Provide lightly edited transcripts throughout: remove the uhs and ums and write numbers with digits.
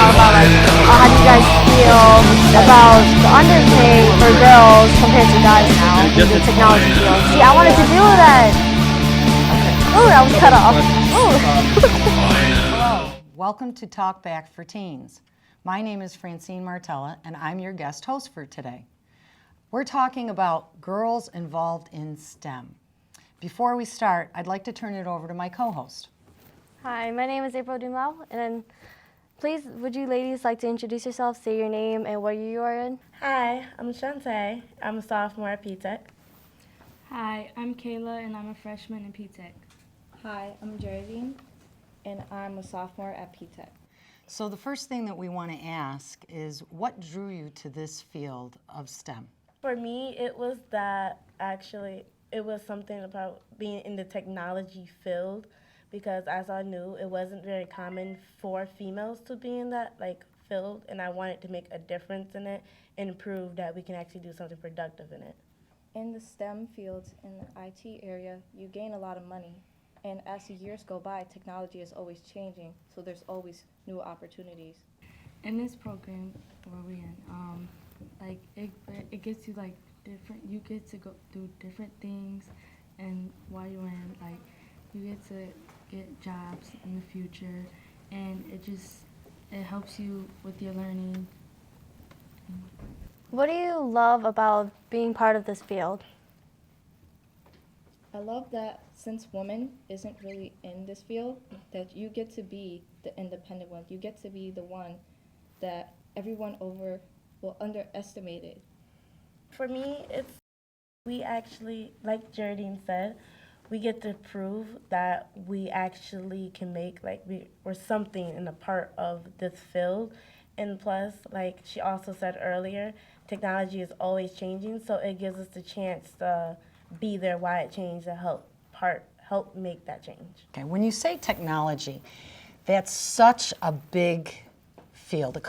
talk about like how do you guys feel about the underpay for girls compared to guys now in the technology field. See, I wanted to do that. Okay. Ooh, I was cut off. Hello, welcome to Talk Back for Teens. My name is Francine Martella, and I'm your guest host for today. We're talking about girls involved in STEM. Before we start, I'd like to turn it over to my co-host. Hi, my name is April Dumlao, and then please, would you ladies like to introduce yourselves, say your name and what year you are in? Hi, I'm Shantae. I'm a sophomore at PTech. Hi, I'm Kayla, and I'm a freshman in PTech. Hi, I'm Geraldine, and I'm a sophomore at PTech. So the first thing that we want to ask is, what drew you to this field of STEM? For me, it was that actually it was something about being in the technology field, because as I knew, it wasn't very common for females to be in that field, and I wanted to make a difference in it and prove that we can actually do something productive in it. In the STEM fields in the IT area, you gain a lot of money. And as the years go by, technology is always changing, so there's always new opportunities. In this program where we're in, it gets you different. You get to go do different things, and while you're in, you get to get jobs in the future, and it helps you with your learning. What do you love about being part of this field? I love that since women isn't really in this field, that you get to be the independent one. You get to be the one that everyone over will underestimate it. For me, we actually, like Geraldine said, we get to prove that we actually can make, we're something in a part of this field. And plus, like she also said earlier, technology is always changing, so it gives us the chance to be there while it changes to help make that change. Okay, when you say technology, that's such a big field. It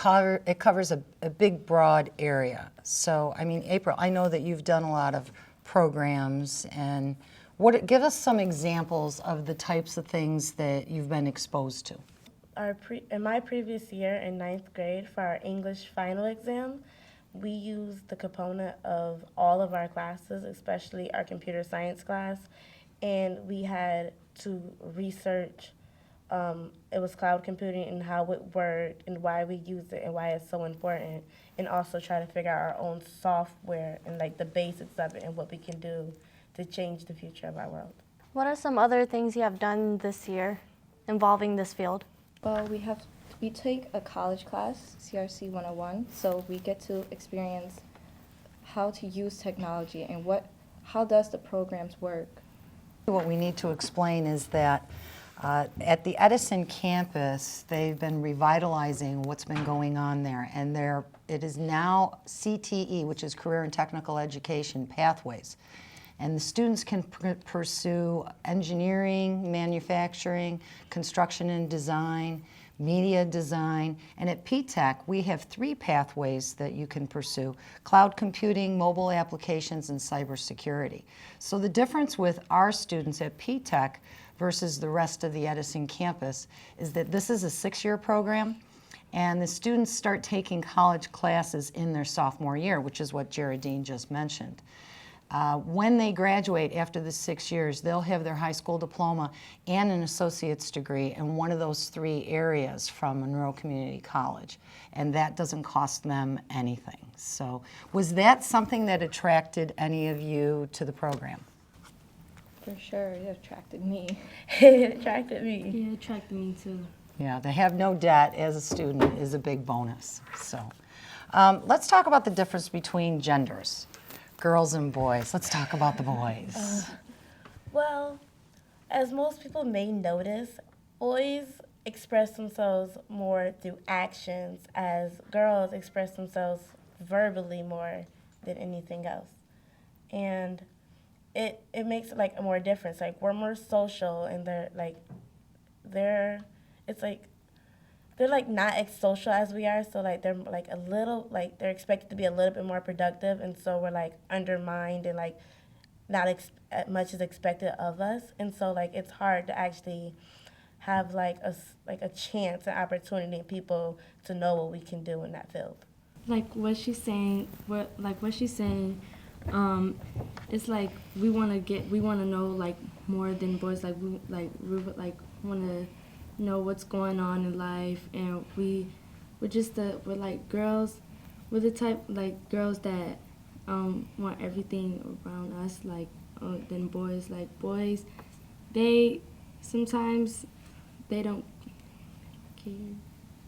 covers a big, broad area. So, I mean, April, I know that you've done a lot of programs, and give us some examples of the types of things that you've been exposed to. In my previous year in 9th grade, for our English final exam, we used the component of all of our classes, especially our computer science class, and we had to research, it was cloud computing and how it worked and why we use it and why it's so important, and also try to figure out our own software and the basics of it and what we can do to change the future of our world. What are some other things you have done this year involving this field? Well, we take a college class, CRC 101, so we get to experience how to use technology and how does the programs work. What we need to explain is that at the Edison campus, they've been revitalizing what's been going on there, and it is now CTE, which is Career and Technical Education Pathways. And the students can pursue engineering, manufacturing, construction and design, media design, and at PTech we have 3 pathways that you can pursue: cloud computing, mobile applications, and cybersecurity. So the difference with our students at PTech versus the rest of the Edison campus is that this is a 6-year program, and the students start taking college classes in their sophomore year, which is what Geraldine just mentioned. When they graduate after the 6 years, they'll have their high school diploma and an associate's degree in one of those 3 areas from Monroe Community College, and that doesn't cost them anything. So was that something that attracted any of you to the program? For sure, it attracted me. It attracted me. Yeah, it attracted me too. Yeah, to have no debt as a student is a big bonus. So let's talk about the difference between genders. Girls and boys. Let's talk about the boys. Well, as most people may notice, boys express themselves more through actions, as girls express themselves verbally more than anything else. And it makes it a more difference. We're more social, and they're not as social as we are, so they're a little they're expected to be a little bit more productive, and so we're undermined and not much is expected of us, and so it's hard to actually have like a chance, an opportunity, and people to know what we can do in that field. Like what she's saying, it's like we want to know like more than boys. Like we want to know what's going on in life, and we're like girls. We're the type like girls that want everything around us like than boys. Like boys, they sometimes they don't care.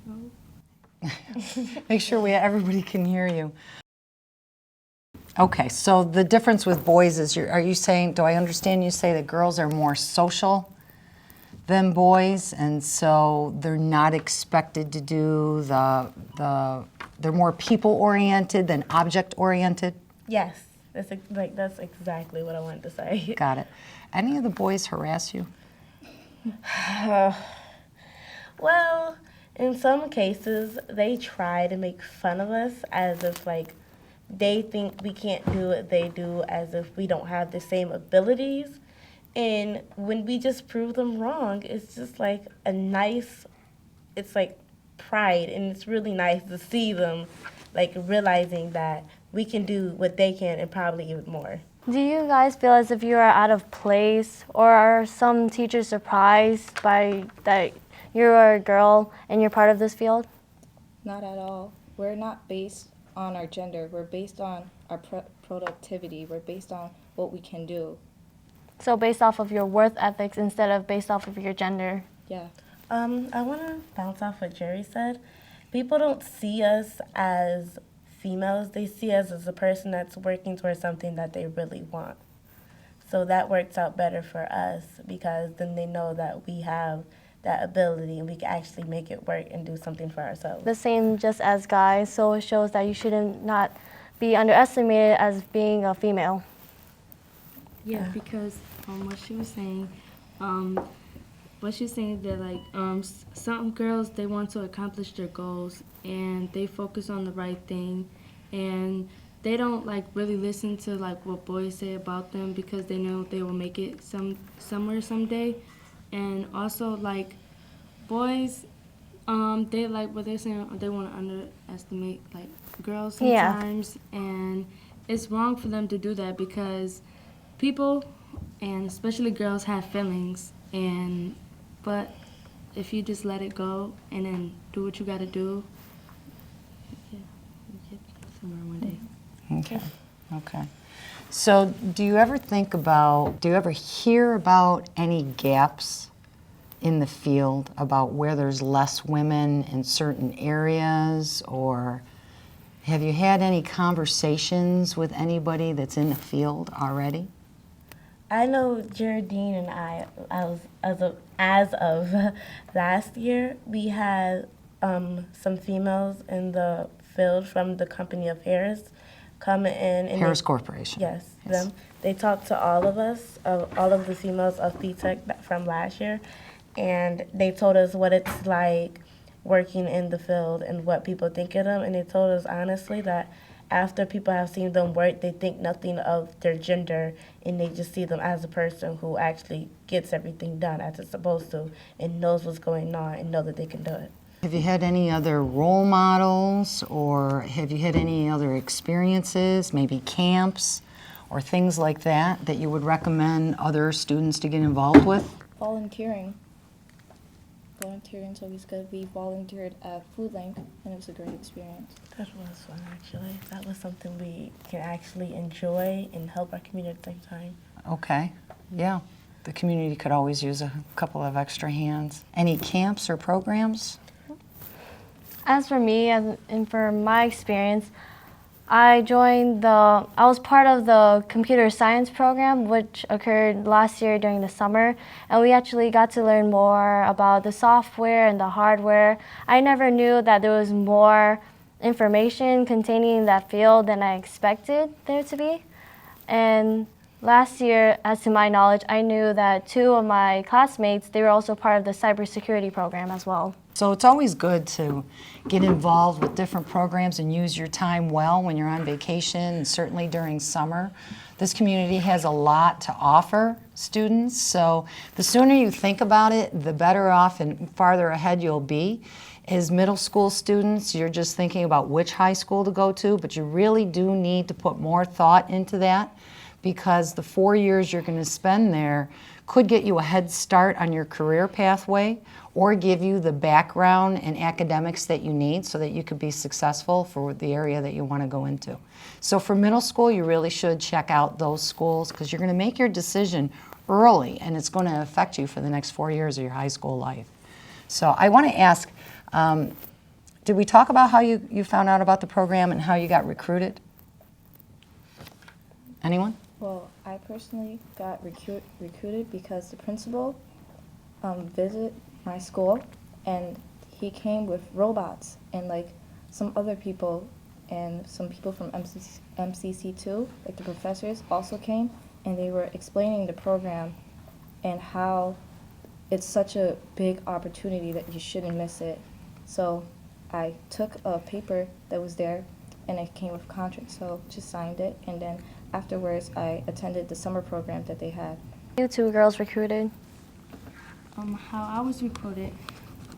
No? Make sure everybody can hear you. Okay, so the difference with boys is, are you saying, do I understand you say that girls are more social than boys, and so they're not expected to do they're more people-oriented than object-oriented? Yes, that's exactly what I wanted to say. Got it. Any of the boys harass you? Well, in some cases, they try to make fun of us as if like they think we can't do what they do, as if we don't have the same abilities. And when we just prove them wrong, it's just like it's like pride, and it's really nice to see them like realizing that we can do what they can and probably even more. Do you guys feel as if you are out of place, or are some teachers surprised by that you're a girl and you're part of this field? Not at all. We're not based on our gender. We're based on our productivity. We're based on what we can do. So based off of your worth ethics instead of based off of your gender. Yeah. I want to bounce off what Jerry said. People don't see us as females. They see us as a person that's working towards something that they really want. So that works out better for us, because then they know that we have that ability and we can actually make it work and do something for ourselves. The same just as guys, so it shows that you shouldn't not be underestimated as being a female. Yeah, because what she was saying that like some girls, they want to accomplish their goals and they focus on the right thing, and they don't like really listen to like what boys say about them, because they know they will make it somewhere someday. And also like boys, they like what they're saying, they want to underestimate like girls sometimes. Yeah. And it's wrong for them to do that, because people, and especially girls, have feelings, but if you just let it go and then do what you got to do, yeah, you get somewhere one day. Okay. So do you ever hear about any gaps in the field, about where there's less women in certain areas, or have you had any conversations with anybody that's in the field already? I know Geraldine and I as of last year, we had some females in the field from the company of Harris come in. And Harris Corporation. Yes, them. They talked to all of us, all of the females of PTech from last year, and they told us what it's like working in the field and what people think of them. And they told us honestly that after people have seen them work, they think nothing of their gender, and they just see them as a person who actually gets everything done as it's supposed to and knows what's going on and know that they can do it. Have you had any other role models, or have you had any other experiences, maybe camps or things like that, that you would recommend other students to get involved with? Volunteering. Volunteering's always good. We volunteered at Food Link, and it was a great experience. That was fun, actually. That was something we can actually enjoy and help our community at the same time. Okay, yeah. The community could always use a couple of extra hands. Any camps or programs? As for me, and for my experience, I was part of the computer science program, which occurred last year during the summer, and we actually got to learn more about the software and the hardware. I never knew that there was more information containing that field than I expected there to be. And last year, as to my knowledge, I knew that 2 of my classmates, they were also part of the cybersecurity program as well. So it's always good to get involved with different programs and use your time well when you're on vacation, and certainly during summer. This community has a lot to offer students, so the sooner you think about it, the better off and farther ahead you'll be. As middle school students, you're just thinking about which high school to go to, but you really do need to put more thought into that, because the 4 years you're going to spend there could get you a head start on your career pathway, or give you the background and academics that you need so that you could be successful for the area that you want to go into. So for middle school, you really should check out those schools, because you're going to make your decision early, and it's going to affect you for the next 4 years of your high school life. So I want to ask, did we talk about how you found out about the program and how you got recruited? Anyone? Well, I personally got recruited because the principal visited my school, and he came with robots, and like some other people and some people from MCC too, like the professors also came, and they were explaining the program and how it's such a big opportunity that you shouldn't miss it. So I took a paper that was there, and it came with a contract, so just signed it, and then afterwards I attended the summer program that they had. You two girls recruited. How I was recruited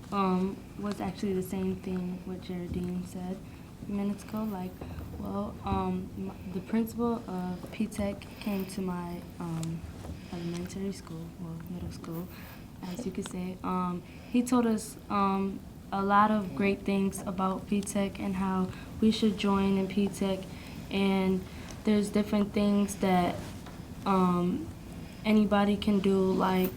was actually the same thing what Geraldine said minutes ago. Like, well, the principal of PTech came to my elementary school, well, middle school, as you could say. He told us a lot of great things about PTech and how we should join in PTech, and there's different things that anybody can do, like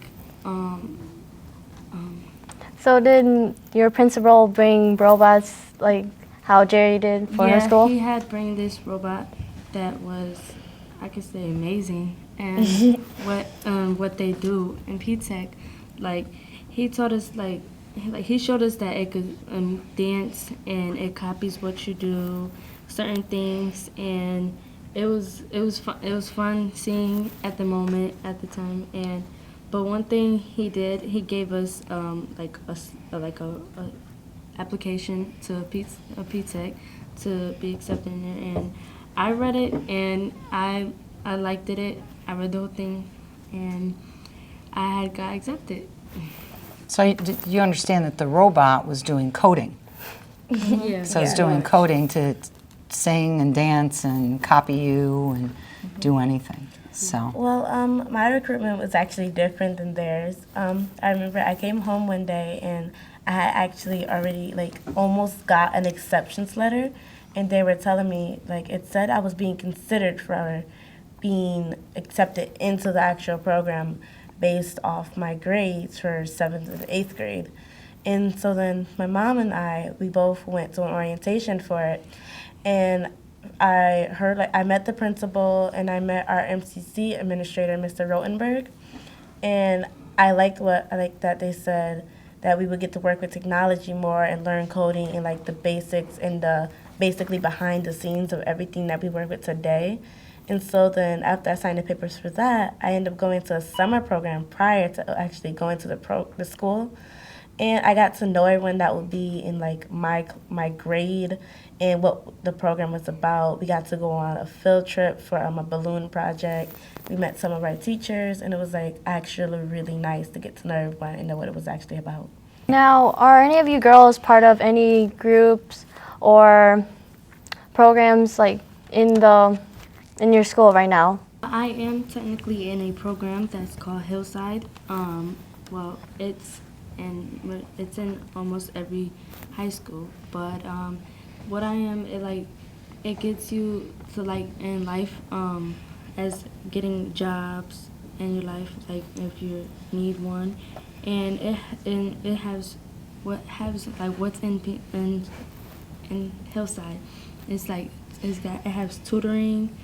So did your principal bring robots like how Jerry did for her school? Yeah, he had bring this robot that was, I could say, amazing, and what they do in PTech, like he taught us he showed us that it could dance, and it copies what you do, certain things, and it was fun seeing at the moment, at the time. And but one thing he did, he gave us like a application to PTech to be accepted in it, and I read it, and I liked it. I read the whole thing, and I had got accepted. So you understand that the robot was doing coding. Yeah. So it's doing coding to sing and dance and copy you and do anything. So Well, my recruitment was actually different than theirs. I remember I came home one day and I had actually already almost got an acceptance letter, and they were telling me it said I was being considered for being accepted into the actual program based off my grades for 7th and 8th grade. And so then my mom and we both went to an orientation for it, and I heard I met the principal and I met our MCC administrator, Mr. Rotenberg, and I liked that they said that we would get to work with technology more and learn coding and the basics and the basically behind the scenes of everything that we work with today. And so then after I signed the papers for that, I ended up going to a summer program prior to actually going to the school. And I got to know everyone that would be in my grade and what the program was about. We got to go on a field trip for a balloon project. We met some of our teachers, and it was actually really nice to get to know everyone and know what it was actually about. Now, are any of you girls part of any groups or programs in your school right now? I am technically in a program that's called Hillside. Well, it's in almost every high school. But what I am, it gets you to in life as getting jobs in your life, if you need one, and it has what's in Hillside. It's that it has tutoring.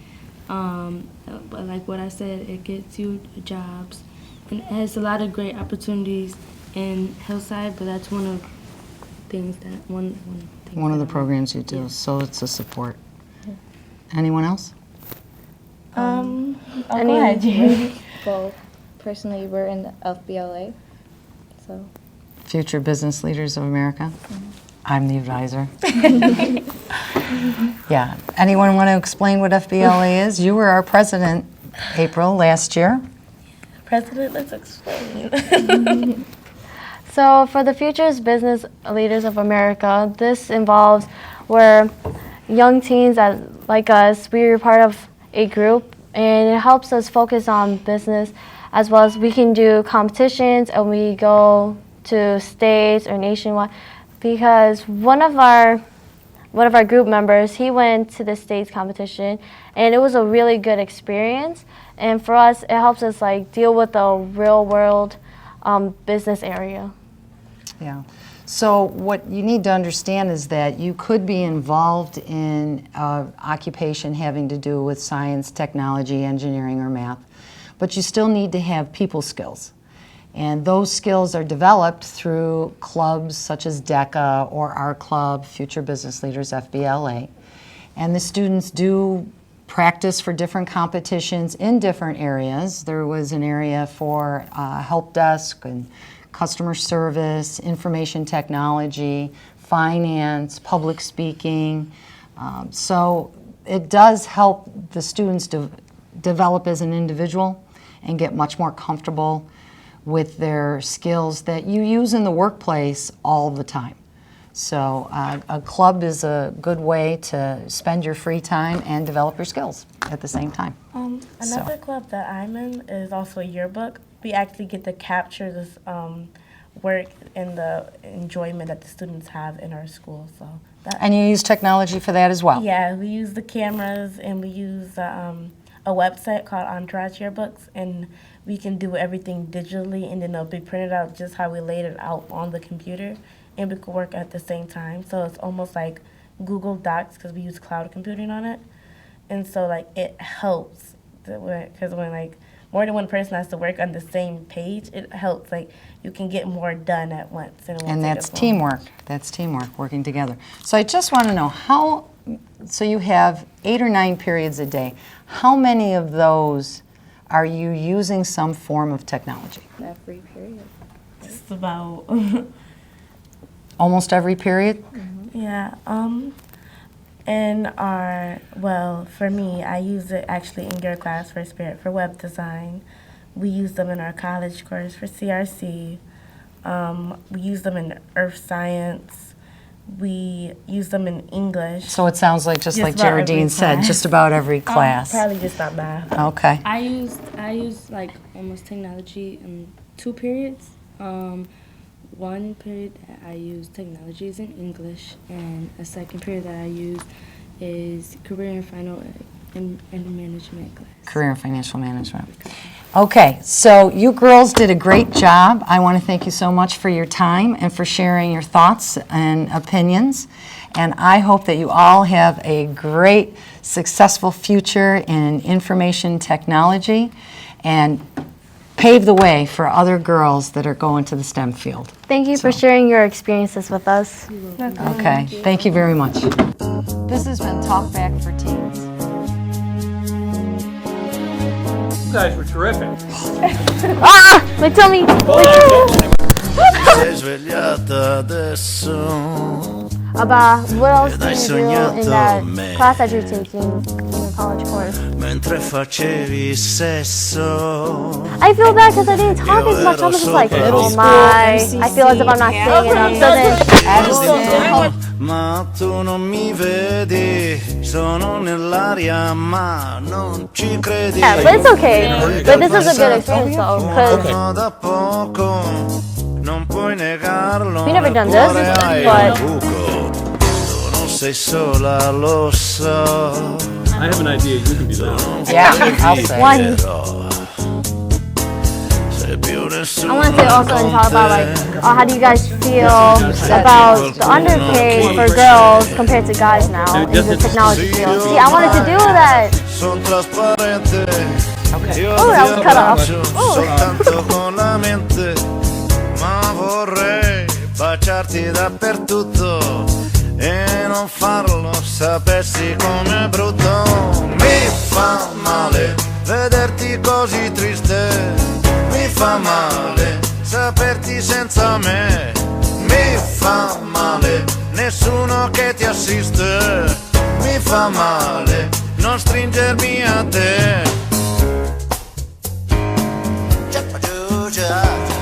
But like what I said, it gets you jobs, and it has a lot of great opportunities in Hillside. But that's one of things that one thing. one of that the I- programs you do, Yeah. so it's a support. Anyone else? Go Any- ahead, Jerry. Well, personally, we're in the FBLA, so Future Business Leaders of America. I'm the advisor. Yeah. Anyone want to explain what FBLA is? You were our president, April, last year. President, let's explain. So for the Futures Business Leaders of America, this involves where young teens like us, we are part of a group, and it helps us focus on business, as well as we can do competitions and we go to states or nationwide, because one of our group members, he went to the states competition, and it was a really good experience. And for us, it helps us like deal with the real world business area. Yeah. So what you need to understand is that you could be involved in occupation having to do with science, technology, engineering, or math, but you still need to have people skills. And those skills are developed through clubs such as DECA or our club, Future Business Leaders, FBLA. And the students do practice for different competitions in different areas. There was an area for help desk and customer service, information technology, finance, public speaking. So it does help the students develop as an individual and get much more comfortable with their skills that you use in the workplace all the time. So a club is a good way to spend your free time and develop your skills at the same time. Another club that I'm in is also a yearbook. We actually get to capture this work and the enjoyment that the students have in our school. So And you use technology for that as well? Yeah, we use the cameras, and we use a website called Entourage Yearbooks, and we can do everything digitally, and then it'll be printed out just how we laid it out on the computer, and we can work at the same time. So it's almost like Google Docs, because we use cloud computing on it. And so like it helps, because when like more than one person has to work on the same page, it helps. Like you can get more done at once. And that's teamwork. That's teamwork, working together. So I just want to know so you have 8 or 9 periods a day. How many of those are you using some form of technology? Every period. Just about. Almost every period? Yeah. For me, I use it actually in your class for Spirit for web design. We use them in our college course for CRC. We use them in earth science. We use them in English. So it sounds like, just like about every Geraldine said, class. just about every class. Probably just not math. Okay. I use like almost technology in 2 periods. One period that I use technology is in English, and a second period that I use is career and management class. Career and financial management. Okay, so you girls did a great job. I want to thank you so much for your time and for sharing your thoughts and opinions. And I hope that you all have a great, successful future in information technology and pave the way for other girls that are going to the STEM field. Thank you for sharing your experiences with us. Okay, thank you very much. This has been Talk Back for Teens. You guys were terrific. My tummy! Sei svegliata adesso. About what else do Ed hai you do in sognato that me. class that you're taking in your college course? Mentre facevi sesso. I feel bad because I didn't talk as much. I was just like, oh my. I feel as if I'm not saying enough. So then, Ma tu non mi vedi, sono nell'aria ma non ci credi. yeah, but it's okay. But this is a good experience though, because Da poco, non puoi negarlo. we never done nel this, cuore hai but un buco. Tu non sei sola, lo so. I have an idea. You can be that. Yeah, I'll say. one. I wanted to also talk about like, how do you guys feel about the underpay for girls compared to guys now in the technology field? See, I wanted to do that. Son trasparente. Io Oh, that was ti cut off. abbraccio soltanto con la mente, ma vorrei baciarti dappertutto e non farlo sapessi com'è brutto. Mi fa male vederti così triste, mi fa male saperti senza me. fa male, nessuno che ti assiste, mi fa male non stringermi a te.